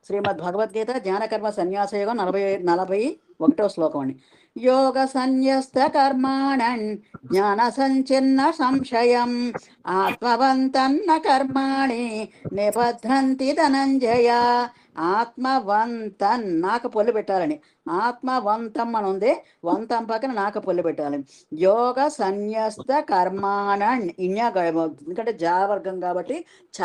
శ్రీమద్ భగవద్గీత జ్ఞానకర్మ సన్యాసయోగం 41వ శ్లోకం అండి. యోగ సన్యస్త కర్మాణన్ జ్ఞాన సంచిన్న సంశయం ఆత్మవంతన్న కర్మాణి నిబధ్నంతి ధనంజయ. ఆత్మవంతన్ నాక పొల్లు పెట్టాలని, ఆత్మవంతం అని ఉంది, వంతం పక్కన నాక పొల్లు పెట్టాలి. యోగ సన్యస్త కర్మాణన్ ఇన్యా, ఎందుకంటే జా వర్గం కాబట్టి చ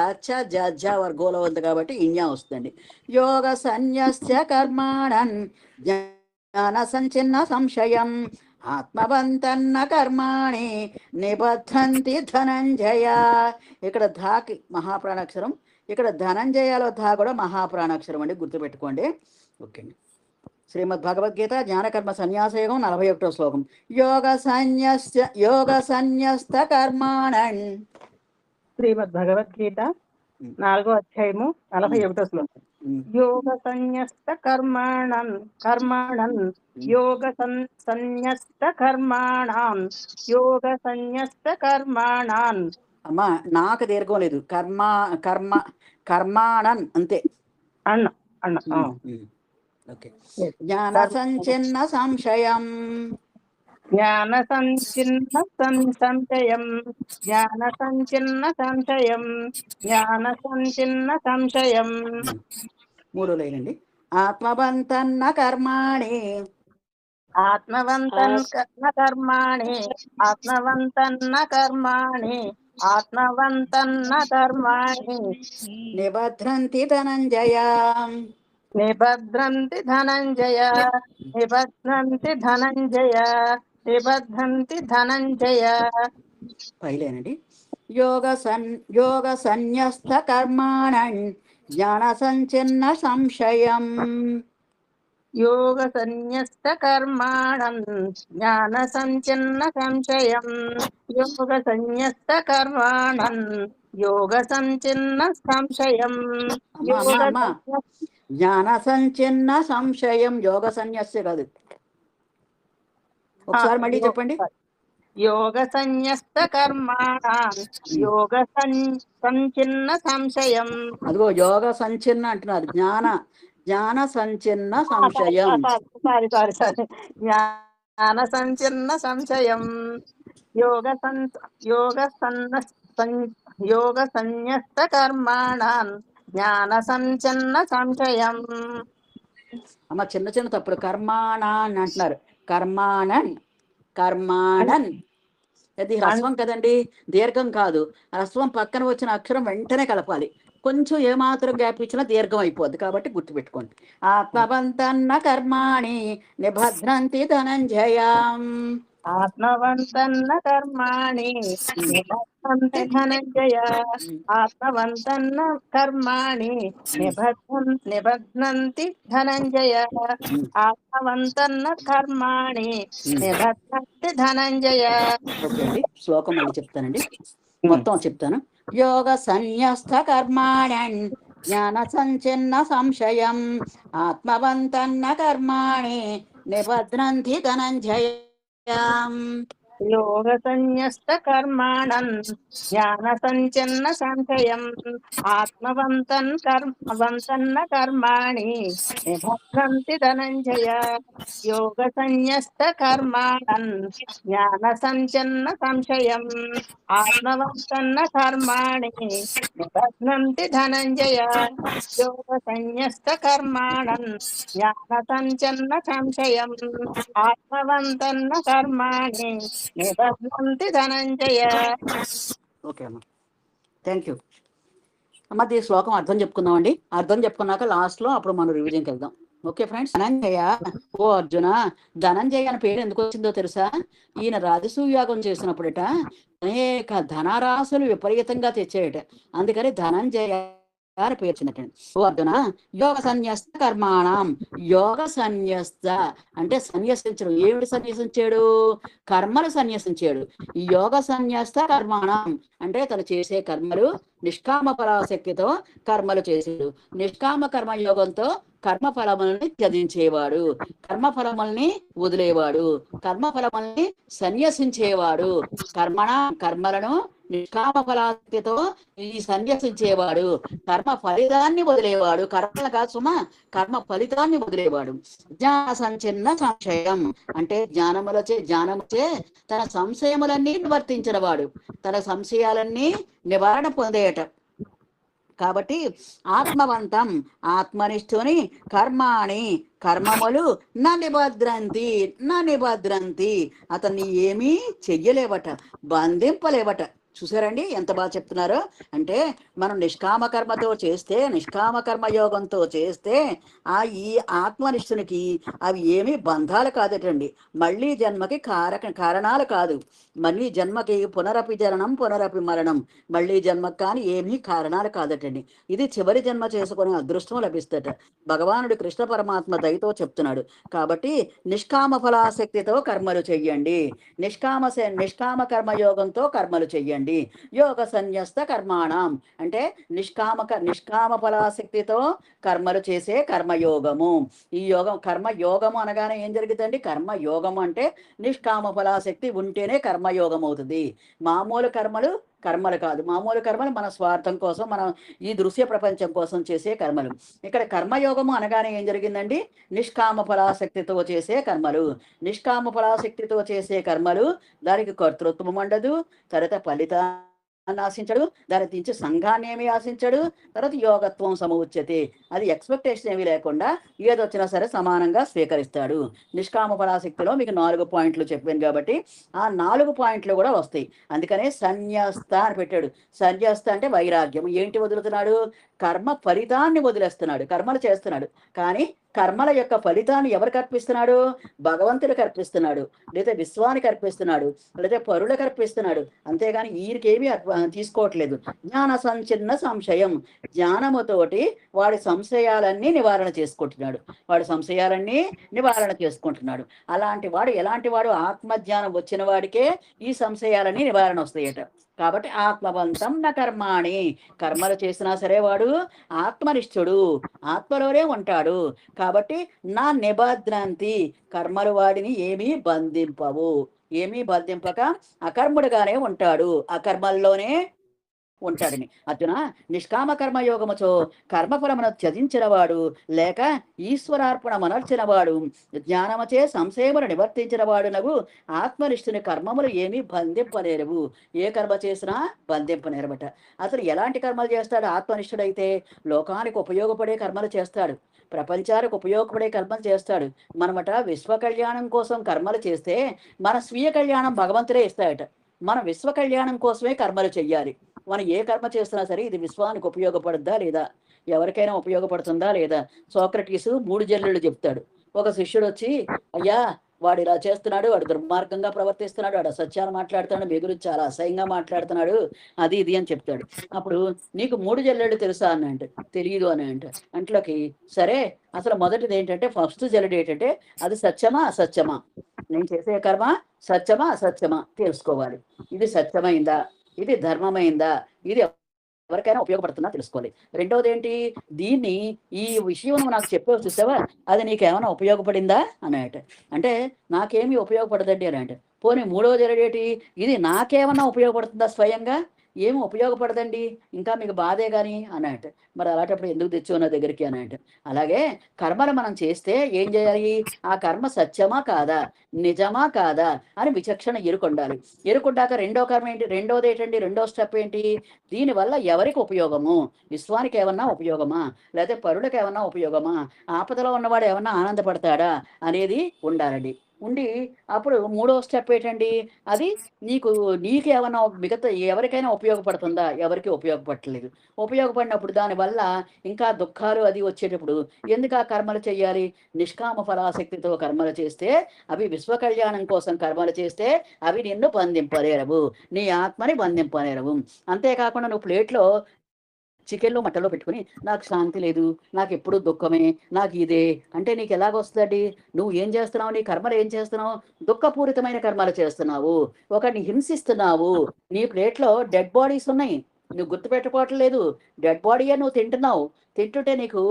జ వర్గంలో ఉంది కాబట్టి ఇన్యా వస్తుంది. యోగ సన్యస్య కర్మాణన్ జ్ఞాన సంచిన్న సంశయం ఆత్మవంతన్న కర్మాణి నిబద్ధంతి ధనంజయ. ఇక్కడ ధాకి మహాప్రాణాక్షరం, ఇక్కడ ధనంజయలో ధా కూడా మహాప్రాణాక్షరం అండి, గుర్తుపెట్టుకోండి. ఓకే అండి. శ్రీమద్ భగవద్గీత జ్ఞానకర్మ సన్యాసయోగం 41వ శ్లోకం. యోగ సన్యస్త కర్మాణన్. శ్రీమద్ భగవద్గీత 4వ అధ్యాయము 41వ శ్లోకం. యోగ సన్యస్త కర్మాణం యోగ సన్యస్త కర్మాణం. అమ్మా నాకు దీర్ఘం లేదు, కర్మాణన్ అంతే. అన్న ఓకే. జ్ఞాన సంచిన్న సంశయం మూడు లేనండి. ఆత్మవంతన్న కర్మాణి నిబధ్నంతి ధనంజయ. పైలేనండి. యోగ సన్యస్త కర్మాణం జ్ఞాన సంచిన్న సంశయం. యోగ సన్యస్త కర్మాణం జ్ఞాన సంచిన్న సంశయం. జ్ఞాన సంచిన్న సంశయం, యోగ సన్యస్య కాదు. ఒకసారి మళ్ళీ చెప్పండి. యోగ సన్యస్త కర్మాణం యోగ సంచిన్న సంశయం. అదిగో యోగ సంచిన్న అంటున్నారు, జ్ఞాన సంచిన్న సంశయం. జ్ఞాన సంచిన్న సంశయం. యోగ సన్యస్త కర్మాణం జ్ఞాన సంచిన్న సంశయం. అమ్మ చిన్న చిన్న తప్పుడు కర్మాణాన్ అంటున్నారు, కర్మాణన్ అది హ్రస్వం కదండి, దీర్ఘం కాదు. హ్రస్వం పక్కన వచ్చిన అక్షరం వెంటనే కలపాలి, కొంచెం ఏమాత్రం గ్యాప్ ఇచ్చినా దీర్ఘం అయిపోద్ది, కాబట్టి గుర్తుపెట్టుకోండి. ఆత్మవంతన్న కర్మాణి నిబధ్నంతి ధనంజయం. ఆత్మవంతన్న కర్మాణి నిబధ్నంతి ధనంజయ. ఆత్మవంతన్న కర్మాణి నిబధ్నంతి ధనంజయ. ఆత్మవంతన్న కర్మాణి నిబధ్నంతి ధనంజయ. శ్లోకం మళ్ళీ చెప్తానండి, మొత్తం చెప్తాను. యోగ సన్యస్త కర్మాణన్ జ్ఞాన సంచిన్న సంశయం ఆత్మవంతన్న కర్మాణి నిబధ్నంతి ధనంజయ. యోగ సన్యస్త కర్మాణం జ్ఞాన సంచిన్న సంశయం ఆత్మవంతన్న కర్మాణి నిబధ్నంతి ధనంజయ. యోగ సన్యస్త కర్మాణం జ్ఞాన సంచిన్న సంశయం ఆత్మవంతన్న కర్మాణి నిబధ్నంతి ధనంజయ. యోగ సన్యస్త కర్మాణం జ్ఞాన సంచిన్న సంశయం ఆత్మవంతన్న కర్మాణి నిబధ్నంతి ధనంజయ. ఓకే అమ్మా, థ్యాంక్ యూ అమ్మ. ఈ శ్లోకం అర్థం చెప్పుకుందామండి. అర్థం చెప్పుకున్నాక లాస్ట్లో అప్పుడు మనం రివిజన్కి వెళ్దాం. Okay friends. ధనంజయ, ఓ అర్జున, ధనంజయ అని పేరు ఎందుకు వచ్చిందో తెలుసా? ఈయన రాజసూయాగం చేసినప్పుడట అనేక ధనరాశులు విపరీతంగా తెచ్చాయట, అందుకని ధనంజయ అని పేరు వచ్చినట్టండి. ఓ అర్జున, యోగ సన్యస్త కర్మాణం. యోగ సన్యస్త అంటే సన్యసించడం. ఏమిటి సన్యసించాడు? కర్మలు సన్యసించాడు. ఈ యోగ సన్యస్త కర్మాణం అంటే తను చేసే కర్మలు నిష్కామ పరాశక్తితో కర్మలు చేసాడు. నిష్కామ కర్మయోగంతో కర్మఫలముల్ని త్యజించేవాడు, కర్మఫలముల్ని వదిలేవాడు, కర్మఫలముల్ని సన్యసించేవాడు. కర్మలను నిష్కామ ఫలాసక్తితో ఈ సన్యసించేవాడు, కర్మ ఫలితాన్ని వదిలేవాడు, కర్మలు కాదు సుమా, కర్మ ఫలితాన్ని వదిలేవాడు. జ్ఞాన సంచిన్న సంశయం అంటే జ్ఞానముచే తన సంశయములన్నీ నివర్తించిన వాడు, తన సంశయాలన్నీ నివారణ పొందేయట. కాబట్టి ఆత్మవంతం ఆత్మనిష్ఠుని కర్మాణి కర్మములు నా నిబద్రంతి అతన్ని ఏమీ చెయ్యలేవట, బంధింపలేవట. చూసారండి ఎంత బాగా చెప్తున్నారో. అంటే మనం నిష్కామ కర్మతో చేస్తే, నిష్కామ కర్మయోగంతో చేస్తే ఈ ఆత్మనిష్ఠునికి అవి ఏమీ బంధాలు కాదటండి, మళ్ళీ జన్మకి కారణాలు కాదు. మళ్ళీ జన్మకి పునరపి జననం పునరపి మరణం, మళ్ళీ జన్మకి కానీ ఏమీ కారణాలు కాదటండి. ఇది చివరి జన్మ చేసుకునే అదృష్టం లభిస్తట. భగవానుడు కృష్ణ పరమాత్మ దయతో చెప్తున్నాడు. కాబట్టి నిష్కామ ఫలాసక్తితో కర్మలు చెయ్యండి, నిష్కామ కర్మయోగంతో కర్మలు చెయ్యండి. యోగ సన్యస్త కర్మాణం అంటే నిష్కామ ఫలాసక్తితో కర్మలు చేసే కర్మయోగము. ఈ కర్మయోగము అనగానే ఏం జరుగుతుందండి? కర్మయోగము అంటే నిష్కామ ఫలాసక్తి ఉంటేనే కర్మయోగం అవుతుంది. మామూలు కర్మలు కాదు. మామూలు కర్మలు మన స్వార్థం కోసం, మనం ఈ దృశ్య ప్రపంచం కోసం చేసే కర్మలు. ఇక్కడ కర్మయోగము అనగానే ఏం జరిగిందండి? నిష్కామ ఫలాసక్తితో చేసే కర్మలు. నిష్కామ ఫలాసక్తితో చేసే కర్మలు దానికి కర్తృత్వం ఉండదు, తర్వాత ఫలితాన్ని ఆశించడు, దాని నుంచి సంఘాన్ని ఏమీ ఆశించడు, తర్వాత యోగత్వం సమవుచ్యతే, అది ఎక్స్పెక్టేషన్ ఏమీ లేకుండా ఏదొచ్చినా సరే సమానంగా స్వీకరిస్తాడు. నిష్కామ ఫలాసక్తిలో మీకు 4 పాయింట్లు చెప్పాను కాబట్టి ఆ 4 పాయింట్లు కూడా వస్తాయి. అందుకనే సన్యస్త అని పెట్టాడు. సన్యస్త అంటే వైరాగ్యం. ఏంటి వదులుతున్నాడు? కర్మ ఫలితాన్ని వదిలేస్తున్నాడు. కర్మలు చేస్తున్నాడు కానీ కర్మల యొక్క ఫలితాన్ని ఎవరికి అర్పిస్తున్నాడు? భగవంతుడికి అర్పిస్తున్నాడు, లేదా విశ్వానికి అర్పిస్తున్నాడు, లేదా పరులకు అర్పిస్తున్నాడు. అంతేగాని వీరికేమీ తీసుకోవట్లేదు. జ్ఞాన సంచిన్న సంశయం, జ్ఞానముతోటి వాడి సంశయాలన్నీ నివారణ చేసుకుంటున్నాడు. అలాంటి వాడు ఎలాంటి వాడు? ఆత్మజ్ఞానం వచ్చిన వాడికే ఈ సంశయాలన్నీ నివారణ వస్తాయట. కాబట్టి ఆత్మవంతం న కర్మాణి, కర్మలు చేసినా సరే వాడు ఆత్మనిష్ఠుడు, ఆత్మలోనే ఉంటాడు. కాబట్టి నా నిబద్రంతి, కర్మలు వాడిని ఏమీ బంధింపక అకర్ముడుగానే ఉంటాడు, అకర్మల్లోనే ఉంటాడని. అర్జున, నిష్కామ కర్మయోగముతో కర్మఫలమును త్యజించిన వాడు, లేక ఈశ్వరార్పణ మనర్చిన వాడు, జ్ఞానముచే సంశయమును నివర్తించిన వాడునగు ఆత్మనిష్ఠుని కర్మములు ఏమీ బంధింపనేరవు. ఏ కర్మ చేసినా బంధింపనేరబట. అసలు ఎలాంటి కర్మలు చేస్తాడు? ఆత్మనిష్ఠుడైతే లోకానికి ఉపయోగపడే కర్మలు చేస్తాడు, ప్రపంచానికి ఉపయోగపడే కర్మలు చేస్తాడు. మనమట విశ్వ కళ్యాణం కోసం కర్మలు చేస్తే మన స్వీయ కళ్యాణం భగవంతుడే ఇస్తాడట. మన విశ్వ కళ్యాణం కోసమే కర్మలు చెయ్యాలి. మనం ఏ కర్మ చేస్తున్నా సరే ఇది విశ్వానికి ఉపయోగపడుద్దా లేదా, ఎవరికైనా ఉపయోగపడుతుందా లేదా. సోక్రటీసు 3 జల్లులు చెప్తాడు. ఒక శిష్యుడు వచ్చి, అయ్యా వాడు ఇలా చేస్తున్నాడు, వాడు దుర్మార్గంగా ప్రవర్తిస్తున్నాడు, వాడు అసత్యాలు మాట్లాడుతున్నాడు, మీ గురించి చాలా అసహ్యంగా మాట్లాడుతున్నాడు, అది ఇది అని చెప్తాడు. అప్పుడు నీకు 3 జల్లులు తెలుసా అని అంటే, తెలియదు అని అంట్లోకి, సరే అసలు మొదటిది ఏంటంటే, ఫస్ట్ జల్లుడు ఏంటంటే అది సత్యమా అసత్యమా, నేను చేసే కర్మ సత్యమా అసత్యమా తెలుసుకోవాలి. ఇది సత్యమైందా, ఇది ధర్మమైందా, ఇది ఎవరికైనా ఉపయోగపడుతుందా తెలుసుకోవాలి. రెండవది ఏంటి? ఈ విషయం నాకు చెప్పావు చూసావా, అది నీకేమైనా ఉపయోగపడిందా అని అంటే నాకేమీ ఉపయోగపడదండి అని పోనీ మూడవ జరగేటి, ఇది నాకేమన్నా ఉపయోగపడుతుందా స్వయంగా, ఏమి ఉపయోగపడదండి, ఇంకా మీకు బాధే కానీ అని మరి అలాంటప్పుడు ఎందుకు తెచ్చావు నా దగ్గరికి అని అలాగే కర్మలు మనం చేస్తే ఏం చేయాలి? ఆ కర్మ సత్యమా కాదా, నిజమా కాదా అని విచక్షణ ఎరుకొండాలి. ఎరుకొండాక రెండోది ఏంటండి? రెండో స్టెప్ ఏంటి? దీనివల్ల ఎవరికి ఉపయోగము? విశ్వానికి ఏమన్నా ఉపయోగమా, లేకపోతే పరులకు ఏమన్నా ఉపయోగమా, ఆపదలో ఉన్నవాడు ఏమన్నా ఆనందపడతాడా అనేది ఉండాలండి. ఉండి అప్పుడు మూడో స్టెప్ ఏంటండి? అది నీకేమన్నా మిగతా ఎవరికైనా ఉపయోగపడుతుందా? ఎవరికి ఉపయోగపడలేదు. ఉపయోగపడినప్పుడు దానివల్ల ఇంకా దుఃఖాలు అది వచ్చేటప్పుడు ఎందుకు ఆ కర్మలు చేయాలి? నిష్కామ ఫలాసక్తితో కర్మలు చేస్తే, అవి విశ్వ కళ్యాణం కోసం కర్మలు చేస్తే అవి నిన్ను బంధింపలేరవు, నీ ఆత్మని బంధింపలేరవు. అంతేకాకుండా నువ్వు ప్లేట్లో చికెన్లో మటన్లో పెట్టుకుని నాకు శాంతి లేదు, నాకు ఎప్పుడు దుఃఖమే, నాకు ఇదే అంటే నీకు ఎలాగొస్తుంది? నువ్వు ఏం చేస్తున్నావు? నీ కర్మలు ఏం చేస్తున్నావు? దుఃఖపూరితమైన కర్మలు చేస్తున్నావు, ఒకరిని హింసిస్తున్నావు. నీ ప్లేట్లో డెడ్ బాడీస్ ఉన్నాయి, నువ్వు గుర్తుపెట్టుకోవట్లేదు. డెడ్ బాడీయే నువ్వు తింటున్నావు. తింటుంటే నీకు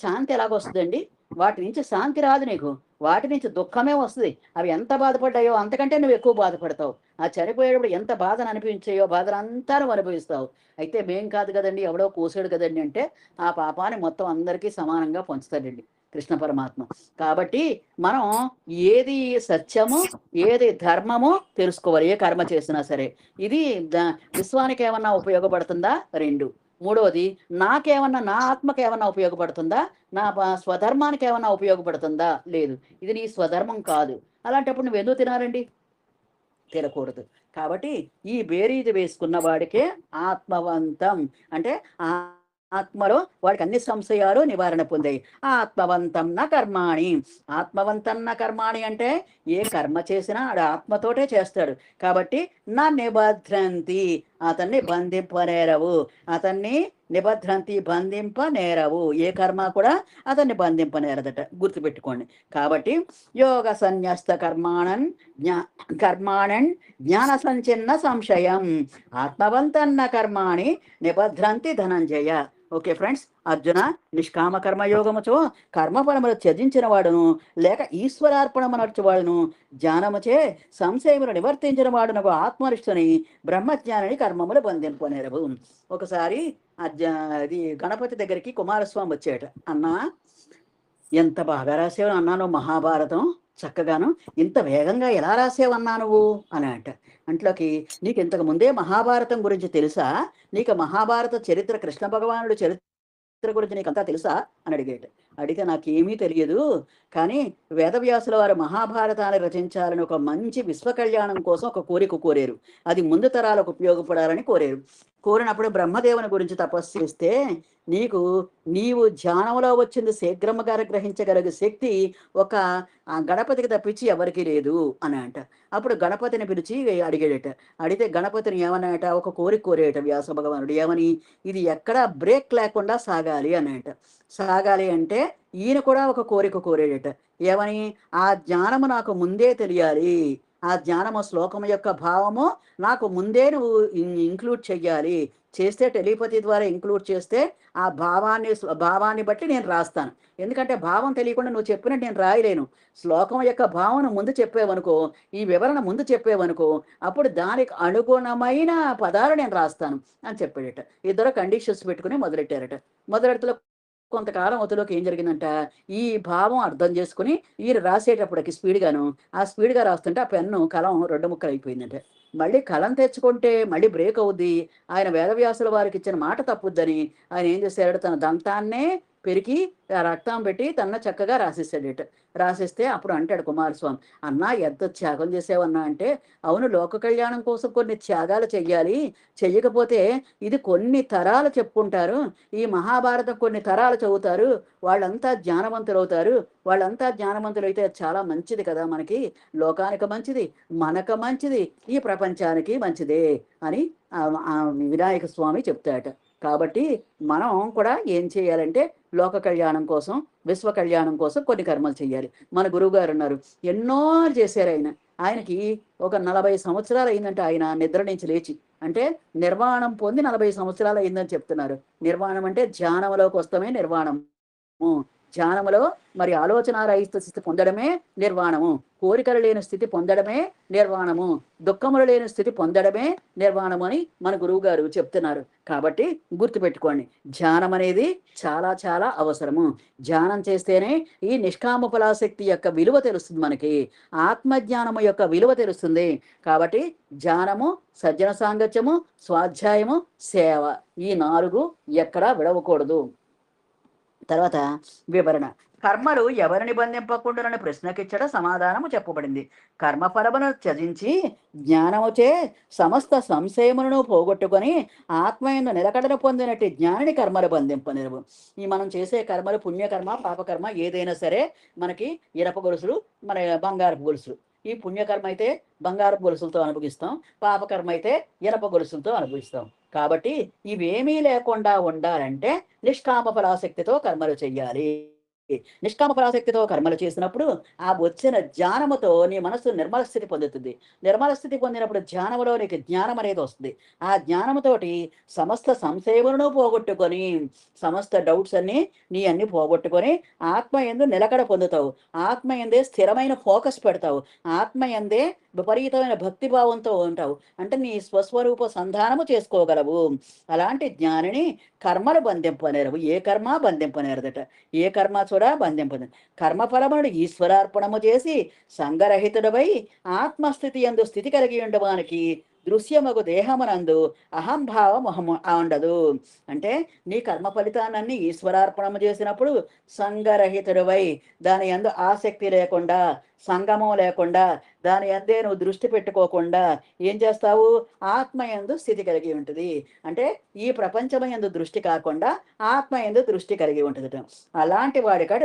శాంతి ఎలాగొస్తుందండి? వాటి నుంచి శాంతి రాదు నీకు. వాటి నుంచి దుఃఖమే వస్తుంది. అవి ఎంత బాధపడ్డాయో అంతకంటే నువ్వు ఎక్కువ బాధపడతావు. ఆ చనిపోయేటప్పుడు ఎంత బాధను అనిపించాయో బాధనంతా నువ్వు అనుభవిస్తావు. అయితే మేం కాదు కదండి, ఎవడో కోసాడు కదండి అంటే ఆ పాపాన్ని మొత్తం అందరికీ సమానంగా పంచుతాడండి కృష్ణ పరమాత్మ. కాబట్టి మనం ఏది సత్యము, ఏది ధర్మమో తెలుసుకోవాలి. ఏ కర్మ చేసినా సరే. ఇది విశ్వానికి ఏమన్నా ఉపయోగపడుతుందా? 2. మూడవది, నాకేమన్నా, నా ఆత్మకి ఏమన్నా ఉపయోగపడుతుందా? నా స్వధర్మానికి ఏమన్నా ఉపయోగపడుతుందా? లేదు. ఇది నీ స్వధర్మం కాదు. అలాంటప్పుడు నువ్వు ఎందుకు తినాలండి? తినకూడదు. కాబట్టి ఈ బేరీజు వేసుకున్న వాడికే ఆత్మవంతం అంటే ఆత్మలో వాడికి అన్ని సంశయాలు నివారణ పొందాయి. ఆత్మవంతం న కర్మాణి. ఆత్మవంతం న కర్మాణి అంటే ఏ కర్మ చేసినా ఆడు ఆత్మతోటే చేస్తాడు. కాబట్టి నా నిబధ్రంతి, అతన్ని బంధింపనేరవు. అతన్ని నిబధ్రంతి, బంధింపనేరవు. ఏ కర్మ కూడా అతన్ని బంధింపనేరదట, గుర్తుపెట్టుకోండి. కాబట్టి యోగ సన్యస్త కర్మాణన్ జ్ఞాన సంచిన్న సంశయం ఆత్మవంతన్న కర్మాణి నిబధ్రంతి ధనంజయ. ఓకే ఫ్రెండ్స్, అర్జున, నిష్కామ కర్మయోగముచో కర్మఫలములు త్యజించిన వాడును లేక ఈశ్వరార్పణమనర్చు వాడును జ్ఞానముచే సంశయములు నివర్తించిన వాడునకు ఆత్మనిష్ఠుని బ్రహ్మజ్ఞానిని కర్మములు బంధింపనేరవు. ఒకసారి అది గణపతి దగ్గరికి కుమారస్వామి వచ్చాట. అన్నా, ఎంత బాగా రాసేవు అన్నాను మహాభారతం, చక్కగాను ఇంత వేగంగా ఎలా రాసేవన్నా నువ్వు అని అంట్లోకి, నీకు ఇంతకు ముందే మహాభారతం గురించి తెలుసా? నీకు మహాభారత చరిత్ర, కృష్ణ భగవానుడు చరిత్ర గురించి నీకంతా తెలుసా అని అడిగితే నాకేమీ తెలియదు, కానీ వేదవ్యాసుల వారు మహాభారతాన్ని రచించాలని ఒక మంచి విశ్వ కళ్యాణం కోసం ఒక కోరిక కోరారు. అది ముందు తరాలకు ఉపయోగపడాలని కోరారు. కోరినప్పుడు బ్రహ్మదేవుని గురించి తపస్సు చేస్తే నీవు ధ్యానంలో వచ్చింది శీఘ్రముగా గ్రహించగలిగే శక్తి ఒక గణపతికి తప్పించి ఎవరికి లేదు అని అప్పుడు గణపతిని పిలిచి అడిగితే గణపతిని ఏమన్నాయట, ఒక కోరిక కోరేట వ్యాస భగవానుడు. ఏమని? ఇది ఎక్కడా బ్రేక్ లేకుండా సాగాలి సాగాలి అంటే ఈయన కూడా ఒక కోరిక కోరేడట. ఏమని? ఆ జ్ఞానము నాకు ముందే తెలియాలి. ఆ జ్ఞానము శ్లోకము యొక్క భావము నాకు ముందే నువ్వు ఇంక్లూడ్ చెయ్యాలి. చేస్తే టెలిపతి ద్వారా ఇంక్లూడ్ చేస్తే ఆ భావాన్ని బట్టి నేను రాస్తాను. ఎందుకంటే భావం తెలియకుండా నువ్వు చెప్పినట్టు నేను రాయలేను. శ్లోకం యొక్క భావన ముందు చెప్పేవనుకో, ఈ వివరణ ముందు చెప్పేవనుకో, అప్పుడు దానికి అనుగుణమైన పదాలు నేను రాస్తాను అని చెప్పాడట. ఇద్దరు కండిషన్స్ పెట్టుకుని మొదలెడతలో కొంతకాలం అవతలోకి ఏం జరిగిందంట, ఈ భావం అర్థం చేసుకుని ఈయన రాసేటప్పటికి స్పీడ్గా రాస్తుంటే ఆ పెన్ను కలం 2 ముక్కలు అయిపోయిందంట. మళ్ళీ కలం తెచ్చుకుంటే మళ్ళీ బ్రేక్ అవుద్ది. ఆయన వేదవ్యాసుల వారికి ఇచ్చిన మాట తప్పుద్దని ఆయన ఏం చేశాడు, తన దంతాన్నే పెరికి రక్తం పెట్టి తన చక్కగా రాసేసాడట. రాసేస్తే అప్పుడు అంటాడు కుమారస్వామి, అన్నా ఎంత త్యాగం చేసావన్నా అంటే, అవును, లోక కళ్యాణం కోసం కొన్ని త్యాగాలు చెయ్యాలి. చెయ్యకపోతే ఇది కొన్ని తరాలు చెప్పుకుంటారు. ఈ మహాభారతం కొన్ని తరాలు చదువుతారు. వాళ్ళంతా జ్ఞానవంతులు అవుతారు. వాళ్ళంతా జ్ఞానవంతులు అయితే చాలా మంచిది కదా, మనకి లోకానికి మంచిది, మనకు మంచిది, ఈ ప్రపంచానికి మంచిదే అని వినాయక స్వామి చెప్తాడట. కాబట్టి మనం కూడా ఏం చేయాలంటే లోక కళ్యాణం కోసం, విశ్వ కళ్యాణం కోసం కొన్ని కర్మలు చేయాలి. మన గురువు గారు ఉన్నారు, ఎన్నో చేశారు. ఆయనకి ఒక 40 సంవత్సరాలు అయిందంటే ఆయన నిద్ర నుంచి లేచి, అంటే నిర్వాణం పొంది 40 సంవత్సరాలు అయిందని చెప్తున్నారు. నిర్వాణం అంటే ధ్యానంలోకి వస్తామే నిర్వాణము. ధ్యానములో మరి ఆలోచనారహిత స్థితి పొందడమే నిర్వాణము. కోరికలు లేని స్థితి పొందడమే నిర్వాణము. దుఃఖములు లేని స్థితి పొందడమే నిర్వాణము అని మన గురువు గారు చెప్తున్నారు. కాబట్టి గుర్తుపెట్టుకోండి, ధ్యానం అనేది చాలా చాలా అవసరము. ధ్యానం చేస్తేనే ఈ నిష్కామ ఫలాశక్తి యొక్క విలువ తెలుస్తుంది, మనకి ఆత్మజ్ఞానము యొక్క విలువ తెలుస్తుంది. కాబట్టి ధ్యానము, సజ్జన సాంగత్యము, స్వాధ్యాయము, సేవ, ఈ 4 ఎక్కడా విడవకూడదు. తర్వాత వివరణ. కర్మలు ఎవరిని బంధింపకుండానని ప్రశ్నకిచ్చట సమాధానము చెప్పబడింది. కర్మఫలమును త్యజించి జ్ఞానముచే సమస్త సంశయములను పోగొట్టుకొని ఆత్మయందు నిలకడను పొందినట్టు జ్ఞానిని కర్మలు బంధింపనిరవు. ఈ మనం చేసే కర్మలు పుణ్యకర్మ, పాపకర్మ ఏదైనా సరే మనకి ఇనప గొలుసులు, మన బంగారపు గొలుసులు. ఈ పుణ్యకర్మ అయితే బంగారపు గొలుసులతో అనుభవిస్తాం, పాపకర్మ అయితే ఇనప గొలుసులతో అనుభవిస్తాం. కాబట్టి ఇవేమీ లేకుండా ఉండాలంటే నిష్కామ ఫలాశక్తితో కర్మలు చెయ్యాలి. నిష్కామ ఫలాసక్తితో కర్మలు చేసినప్పుడు ఆ వచ్చిన జ్ఞానముతో నీ మనస్సు నిర్మల స్థితి పొందుతుంది. నిర్మల స్థితి పొందినప్పుడు జ్ఞానములో నీకు జ్ఞానం అనేది వస్తుంది. ఆ జ్ఞానముతోటి సమస్త సంశయములను పోగొట్టుకొని, సమస్త డౌట్స్ అన్నీ నీ అన్ని పోగొట్టుకొని ఆత్మ యందు నిలకడ పొందుతావు. ఆత్మ యందే స్థిరమైన ఫోకస్ పెడతావు. ఆత్మ యందే విపరీతమైన భక్తిభావంతో ఉంటావు. అంటే నీ స్వస్వరూప సంధానము చేసుకోగలవు. అలాంటి జ్ఞానిని కర్మలు బంధింపనేరవు. ఏ కర్మ బంధింపనేరదట. ఏ కర్మ చూడా బంధింపదు. కర్మఫలమును ఈశ్వరార్పణము చేసి సంగరహితుడవై ఆత్మస్థితి యందు స్థితి కలిగి ఉండవానికి దృశ్యమగు దేహమునందు అహంభావం ఉండదు. అంటే నీ కర్మ ఫలితాన్ని ఈశ్వరార్పణము చేసినప్పుడు సంగరహితుడవై దాని యందు ఆసక్తి లేకుండా, సంగమం లేకుండా, దాని అందే నువ్వు దృష్టి పెట్టుకోకుండా ఏం చేస్తావు? ఆత్మ యందు స్థితి కలిగి ఉంటుంది. అంటే ఈ ప్రపంచమయందు దృష్టి కాకుండా ఆత్మ యందు దృష్టి కలిగి ఉంటుంది. అలాంటి వాడికాడ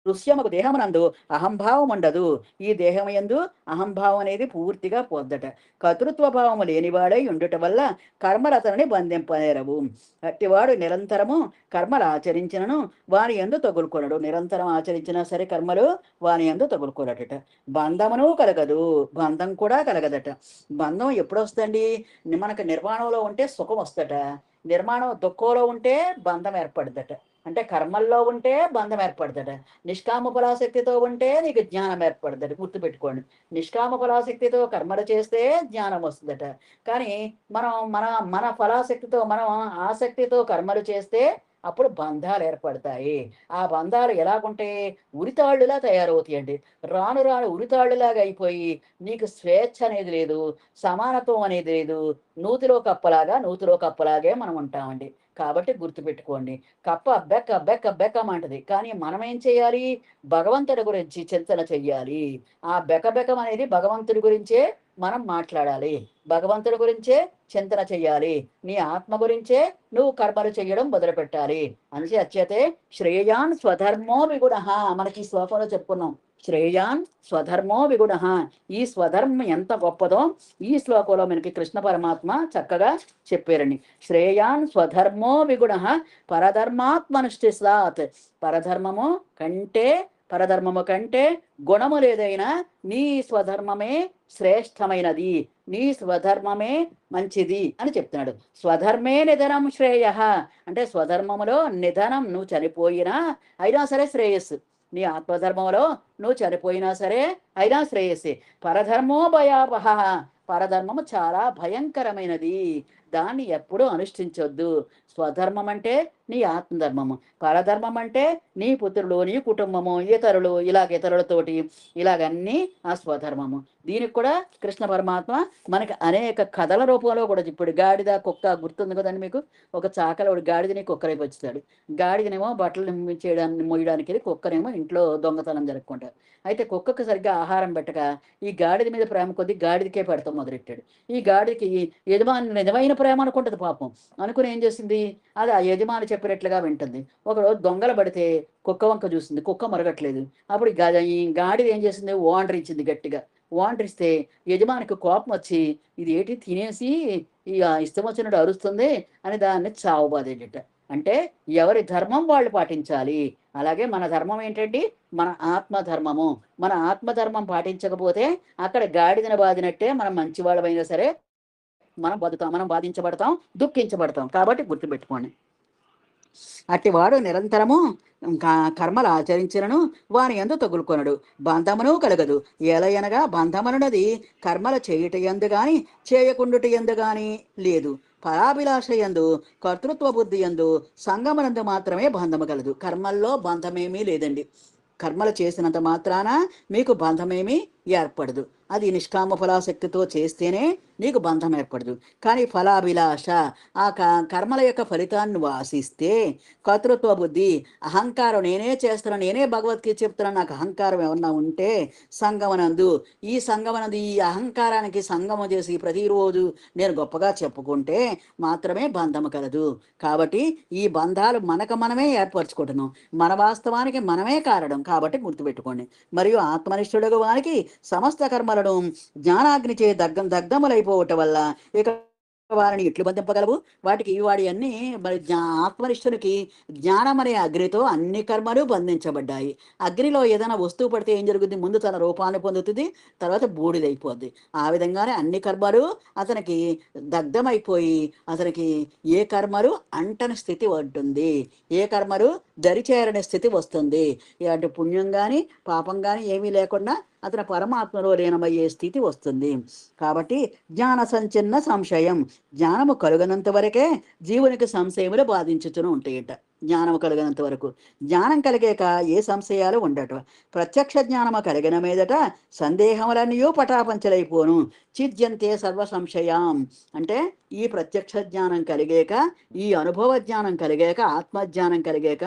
దృశ్యముకు దేహమునందు అహంభావం ఉండదు. ఈ దేహమయందు అహంభావం అనేది పూర్తిగా పొందట. కర్తృత్వ భావము లేనివాడై ఉండుట వల్ల కర్మలు అతనిని బంధింపనేరవు. అట్టివాడు నిరంతరము కర్మలు ఆచరించినను వాని యందు తగులుకొనడు. నిరంతరం ఆచరించినా సరే కర్మలు వాని యందు తగులుకొనడట. బంధమును కలగదు, బంధం కూడా కలగదట. బంధం ఎప్పుడు వస్తుందండి? మనకు నిర్మాణంలో ఉంటే సుఖం వస్తట. నిర్మాణం దుఃఖంలో ఉంటే బంధం ఏర్పడుదట. అంటే కర్మల్లో ఉంటే బంధం ఏర్పడుదట. నిష్కామ ఫలాసక్తితో ఉంటే నీకు జ్ఞానం ఏర్పడుదట. గుర్తుపెట్టుకోండి, నిష్కామ ఫలాసక్తితో కర్మలు చేస్తే జ్ఞానం వస్తుందట. కానీ మనం మన మన ఫలాసక్తితో మనం ఆసక్తితో కర్మలు చేస్తే అప్పుడు బంధాలు ఏర్పడతాయి. ఆ బంధాలు ఎలాగుంటే ఉరితాళ్ళులా తయారవుతాయండి. రాను రాను ఉరితాళ్ళులాగా అయిపోయి నీకు స్వేచ్ఛ అనేది లేదు, సమానత్వం అనేది లేదు. నూతిలో కప్పలాగే మనం ఉంటామండి. కాబట్టి గుర్తుపెట్టుకోండి, కప్ప బెక్క బెక్క బెక్కమంటది. కానీ మనం ఏం చేయాలి? భగవంతుడి గురించి చింతన చెయ్యాలి. ఆ బెకబెకం అనేది భగవంతుడి గురించే మనం మాట్లాడాలి. భగవంతుడి గురించే చింతన చెయ్యాలి. నీ ఆత్మ గురించే నువ్వు కర్మలు చెయ్యడం మొదలుపెట్టాలి. అచేతే శ్రేయాన్ స్వధర్మో విగుణ. మనకి ఈ శ్లోకంలో చెప్పుకున్నాం, శ్రేయాన్ స్వధర్మో విగుణ. ఈ స్వధర్మం ఎంత గొప్పదో ఈ శ్లోకంలో మనకి కృష్ణ పరమాత్మ చక్కగా చెప్పారండి. శ్రేయాన్ స్వధర్మో విగుణ పరధర్మాత్మనుష్ఠిస్తాత్. పరధర్మము కంటే గుణము లేదైనా నీ స్వధర్మమే శ్రేష్టమైనది, నీ స్వధర్మమే మంచిది అని చెప్తున్నాడు. స్వధర్మే నిధనం శ్రేయ. అంటే స్వధర్మములో నిధనం, నువ్వు చనిపోయినా అయినా సరే శ్రేయస్సు. నీ ఆత్మధర్మంలో నువ్వు చనిపోయినా సరే అయినా శ్రేయస్సే. పరధర్మో భయావహ. పరధర్మము చాలా భయంకరమైనది, దాన్ని ఎప్పుడూ అనుష్ఠించొద్దు. స్వధర్మం అంటే నీ ఆత్మధర్మము, పరధర్మం అంటే నీ పుత్రులు, నీ కుటుంబము, ఇతరులు, ఇతరులతోటి ఇలాగన్నీ ఆ స్వధర్మము. దీనికి కూడా కృష్ణ పరమాత్మ మనకి అనేక కథల రూపంలో కూడా ఇప్పుడు గాడిద కుక్క గుర్తుంది కదండి మీకు. ఒక చాకలోడు గాడిదని కుక్కరైపు వచ్చాడు. గాడిదనేమో బట్టలు మోయడానికి, కుక్కనేమో ఇంట్లో దొంగతనం జరుపుకుంటారు. అయితే కుక్కకు సరిగ్గా ఆహారం పెట్టక ఈ గాడిద మీద ప్రేమ కొద్దీ గాడిదకే పెడతాం మొదలెట్టాడు. ఈ గాడిదకి యజమాని నిజమైన ప్రేమ అనుకుంటుంది పాపం. అనుకుని ఏం చేసింది? అది ఆ యజమాని చెప్పినట్లుగా వింటుంది. ఒకరోజు దొంగలు పడితే కుక్క వంక చూసింది, కుక్క మరగట్లేదు. అప్పుడు ఈ గాడిద ఏం చేసింది? ఓండ్ర ఇచ్చింది గట్టిగా. ఓండ్ర ఇస్తే యజమానికి కోపం వచ్చి ఇది ఏంటి తినేసి ఇష్టం వచ్చినట్టు అరుస్తుంది అని దాన్ని చావబాదేట. అంటే ఎవరి ధర్మం వాళ్ళు పాటించాలి. అలాగే మన ధర్మం ఏంటండి? మన ఆత్మధర్మము. మన ఆత్మధర్మం పాటించకపోతే అక్కడ గాడిదన బాదినట్టే మనం మంచి వాళ్ళమైనా సరే మనం బాధించబడతాం, దుఃఖించబడతాం. కాబట్టి గుర్తుపెట్టుకోండి, అట్టివాడు నిరంతరము కర్మలు ఆచరించినను వాని యందు తగులుకొనడు. బంధమును కలగదు. ఎలయనగా బంధమనున్నది కర్మలు చేయుట యందు గాని చేయకుండుట యందు గాని లేదు. పరాభిలాష యందు, కర్తృత్వ బుద్ధి యందు, సంగమనందు మాత్రమే బంధము కలదు. కర్మల్లో బంధమేమీ లేదండి. కర్మలు చేసినంత మాత్రాన మీకు బంధమేమీ ఏర్పడదు. అది నిష్కామ ఫలాసక్తితో చేస్తేనే నీకు బంధం ఏర్పడదు. కానీ ఫలాభిలాష, ఆ కర్మల యొక్క ఫలితాన్ని ఆశిస్తే కర్తృత్వ బుద్ధి, అహంకారం, నేనే చేస్తున్నాను, నేనే భగవద్గీత చెప్తున్నాను, నాకు అహంకారం ఏమన్నా ఉంటే సంగమనందు, ఈ అహంకారానికి సంగమం చేసి ప్రతిరోజు నేను గొప్పగా చెప్పుకుంటే మాత్రమే బంధము కలదు. కాబట్టి ఈ బంధాలు మనమే ఏర్పరచుకుంటున్నాం. మన వాస్తవానికి మనమే కారణం. కాబట్టి గుర్తుపెట్టుకోండి. మరియు ఆత్మనిష్ఠుడు వానికి సమస్త కర్మలను జ్ఞానాగ్నిచే దగ్ధములైపోవటం వల్ల ఇక వారిని ఎట్లు బంధింపగలవు? వాటికి వాడి అన్ని మరి ఆత్మనిష్ఠునికి జ్ఞానం అనే అగ్నితో అన్ని కర్మలు బంధించబడ్డాయి. అగ్నిలో ఏదైనా వస్తువు పడితే ఏం జరుగుతుంది? ముందు తన రూపాన్ని పొందుతుంది, తర్వాత బూడిదైపోద్ది. ఆ విధంగానే అన్ని కర్మలు అతనికి దగ్ధమైపోయి అతనికి ఏ కర్మలు అంటని స్థితి ఉంటుంది, ఏ కర్మలు దరిచేరని స్థితి వస్తుంది. ఇలాంటి పుణ్యం కానీ పాపం కానీ ఏమీ లేకుండా అతను పరమాత్మలో లీనమయ్యే స్థితి వస్తుంది. కాబట్టి జ్ఞాన సంచిన్న సంశయం, జ్ఞానము కలుగనంత వరకే జీవునికి సంశయములు బాధించుతూనే ఉంటాయట. జ్ఞానము కలిగినంత వరకు, జ్ఞానం కలిగాక ఏ సంశయాలు ఉండట. ప్రత్యక్ష జ్ఞానము కలిగిన మీదట సందేహములన్నీ పటాపంచలైపోను. చిద్యంతే సర్వ సంశయం అంటే ఈ ప్రత్యక్ష జ్ఞానం కలిగాక, ఈ అనుభవ జ్ఞానం కలిగాక, ఆత్మజ్ఞానం కలిగాక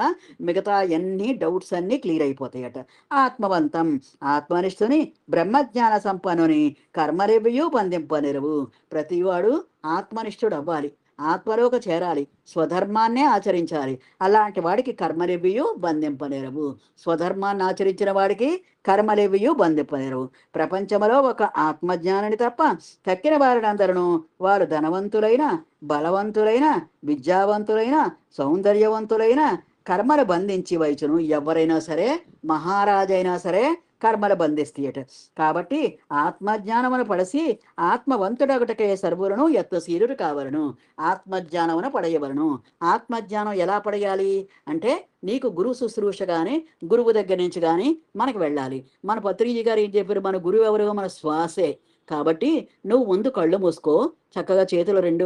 మిగతా ఎన్ని డౌట్స్ అన్నీ క్లియర్ అయిపోతాయట. ఆత్మవంతం, ఆత్మనిష్ఠుని బ్రహ్మజ్ఞాన సంపన్నుని కర్మరేవియు బంధింపనిరవు. ప్రతివాడు ఆత్మనిష్ఠుడు అవ్వాలి, ఆత్మలోకి చేరాలి, స్వధర్మాన్నే ఆచరించాలి. అలాంటి వాడికి కర్మలేవియు బంధింపనేరవు. స్వధర్మాన్ని ఆచరించిన వాడికి కర్మలేవియు బంధింపనేరవు. ప్రపంచంలో ఒక ఆత్మజ్ఞానాన్ని తప్ప తక్కిన వారినందరూ వారు ధనవంతులైన, బలవంతులైన, విద్యావంతులైన, సౌందర్యవంతులైన కర్మలు బంధించి వైచును. ఎవరైనా సరే, మహారాజైనా సరే కర్మలు బంధిస్తాయట. కాబట్టి ఆత్మజ్ఞానమును పడసి ఆత్మవంతుడొకటకే సర్వులను యత్నశీలుడు కావలను. ఆత్మజ్ఞానమును పడయవలను. ఆత్మజ్ఞానం ఎలా పడయాలి అంటే నీకు గురు శుశ్రూష కానీ, గురువు దగ్గర నుంచి కానీ మనకు వెళ్ళాలి. మన పత్రిజీ గారు ఏం చెప్పారు? మన గురువు ఎవరు? మన శ్వాసే. కాబట్టి నువ్వు ముందు కళ్ళు మూసుకో, చక్కగా చేతులు రెండు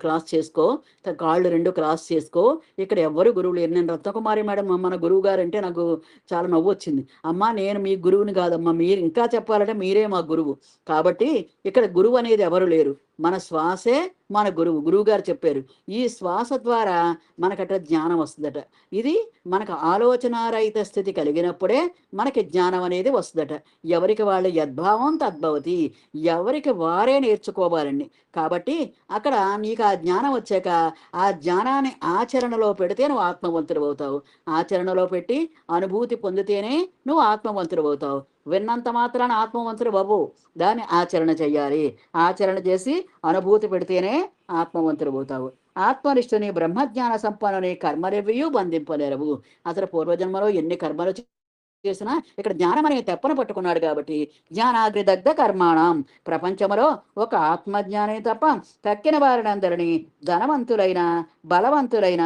క్రాస్ చేసుకో, కాళ్ళు రెండు క్రాస్ చేసుకో. ఇక్కడ ఎవ్వరు గురువు లేరు. నేను రత్నకుమారి మేడం మన గురువు గారు అంటే నాకు చాలా నవ్వు వచ్చింది. అమ్మా నేను మీ గురువుని కాదమ్మా, మీరు ఇంకా చెప్పాలంటే మీరే మా గురువు. కాబట్టి ఇక్కడ గురువు అనేది ఎవరు లేరు, మన శ్వాసే మన గురువు. గురువు గారు చెప్పారు ఈ శ్వాస ద్వారా మనకట జ్ఞానం వస్తుందట. ఇది మనకు ఆలోచనారహిత స్థితి కలిగినప్పుడే మనకి జ్ఞానం అనేది వస్తుందట. ఎవరికి వాళ్ళు యద్భావం తద్భవతి, ఎవరికి వారే నేర్చుకోవాలండి. కాబట్టి అక్కడ నీకు ఆ జ్ఞానం వచ్చాక ఆ జ్ఞానాన్ని ఆచరణలో పెడితే నువ్వు ఆత్మవంతుడు అవుతావు. ఆచరణలో పెట్టి అనుభూతి పొందితేనే నువ్వు ఆత్మవంతుడు అవుతావు. విన్నంత మాత్రాన ఆత్మవంతుడు బాబు, దాన్ని ఆచరణ చెయ్యాలి. ఆచరణ చేసి అనుభూతి పెడితేనే ఆత్మవంతుడు అవుతావు. ఆత్మనిష్ఠుని బ్రహ్మజ్ఞాన సంపన్నుని కర్మలేవియు బంధింపలేరవు. అసలు పూర్వజన్మలో ఎన్ని కర్మలు చేసినా ఇక్కడ జ్ఞానం అనే తెప్పను పట్టుకున్నాడు కాబట్టి జ్ఞానాగ్ని దగ్ధ కర్మాణం. ప్రపంచంలో ఒక ఆత్మజ్ఞానే తప్ప తక్కిన వారినందరినీ ధనవంతులైన, బలవంతులైన,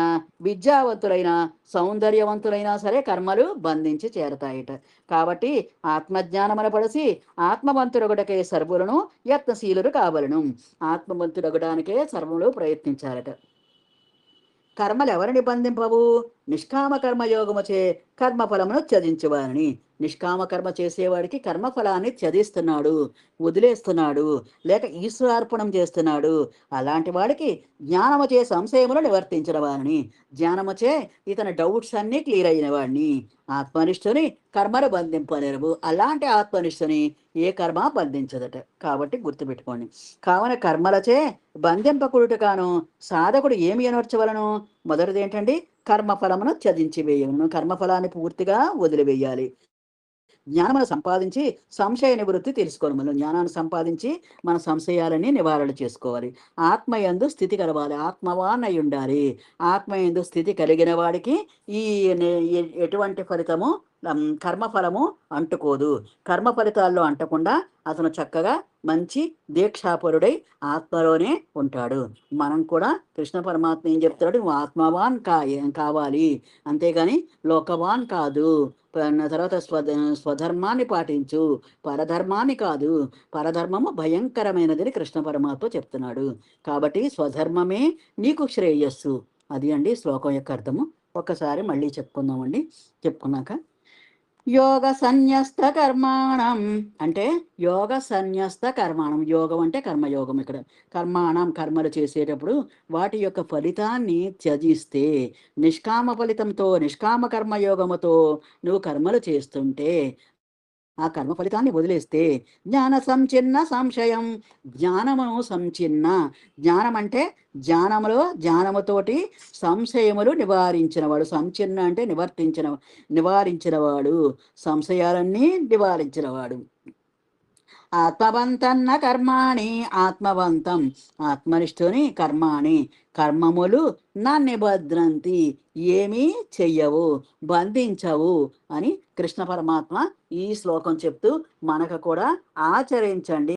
విద్యావంతులైన, సౌందర్యవంతులైనా సరే కర్మలు బంధించి చేరతాయిట. కాబట్టి ఆత్మజ్ఞానమును పడిసి ఆత్మవంతుడొకటకే సర్వులను యత్నశీలుడు కావలను. ఆత్మవంతుడొకటానికే సర్వులు ప్రయత్నించారట. కర్మలు ఎవరిని బంధింపవు? నిష్కామ కర్మయోగముచే కర్మఫలమును త్యజించువారిని. నిష్కామ కర్మ చేసేవాడికి కర్మఫలాన్ని త్యజిస్తున్నాడు, వదిలేస్తున్నాడు, లేక ఈశ్వరార్పణం చేస్తున్నాడు. అలాంటి వాడికి జ్ఞానముచే సంశయములు నివర్తించిన వారిని, జ్ఞానముచే ఇతని డౌట్స్ అన్నీ క్లియర్ అయిన వాడిని. ఆత్మనిష్ఠుని కర్మలు బంధింపలేరు. అలాంటి ఆత్మనిష్ఠుని ఏ కర్మ బంధించదట. కాబట్టి గుర్తుపెట్టుకోండి. కావున కర్మలచే బంధింపకుడుటగాను సాధకుడు ఏమి అనర్చవలను? మొదటిది ఏంటండి? కర్మఫలమును త్యజించి వేయను. కర్మఫలాన్ని పూర్తిగా వదిలివేయాలి. జ్ఞానమును సంపాదించి సంశయ నివృత్తి తెలుసుకోవాలి. మనం జ్ఞానాన్ని సంపాదించి మన సంశయాలని నివారణ చేసుకోవాలి. ఆత్మయందు స్థితి కలవాలి, ఆత్మవాన్ అయి ఉండాలి. ఆత్మయందు స్థితి కలిగిన వాడికి ఈ ఎటువంటి ఫలితము కర్మఫలము అంటుకోదు. కర్మ ఫలితాల్లో అంటకుండా అతను చక్కగా మంచి దీక్షాపరుడై ఆత్మలోనే ఉంటాడు. మనం కూడా కృష్ణ పరమాత్మ ఏం చెప్తాడు? నువ్వు ఆత్మవాన్ కావాలి, అంతేగాని లోకవాన్ కాదు. తర్వాత స్వధర్మాన్ని పాటించు, పరధర్మాన్ని కాదు. పరధర్మము భయంకరమైనదని కృష్ణ పరమాత్మ చెప్తున్నాడు. కాబట్టి స్వధర్మమే నీకు శ్రేయస్సు. అది అండి శ్లోకం యొక్క అర్థము. ఒక్కసారి మళ్ళీ చెప్పుకుందామండి. చెప్పుకున్నాక యోగ సన్యస్త కర్మాణం అంటే యోగ సన్యస్త కర్మాణం. యోగం అంటే కర్మయోగం. ఇక్కడ కర్మాణం కర్మలు చేసేటప్పుడు వాటి యొక్క ఫలితాన్ని త్యజిస్తే, నిష్కామ ఫలితంతో నిష్కామ కర్మయోగముతో నువ్వు కర్మలు చేస్తుంటే ఆ కర్మ ఫలితాన్ని వదిలేస్తే జ్ఞాన సంచిన్న సంశయం. జ్ఞానమును సంచిన్న, జ్ఞానం అంటే జ్ఞానముతోటి సంశయములు నివారించినవాడు. సంచిన్న అంటే నివారించినవాడు, సంశయాలన్నీ నివారించినవాడు. ఆత్మవంతన్న కర్మాణి ఆత్మవంతం ఆత్మనిష్ఠుని కర్మాణి కర్మములు నా నిబద్రంతి ఏమీ చెయ్యవు బంధించవు అని కృష్ణ పరమాత్మ ఈ శ్లోకం చెప్తూ మనకు కూడా ఆచరించండి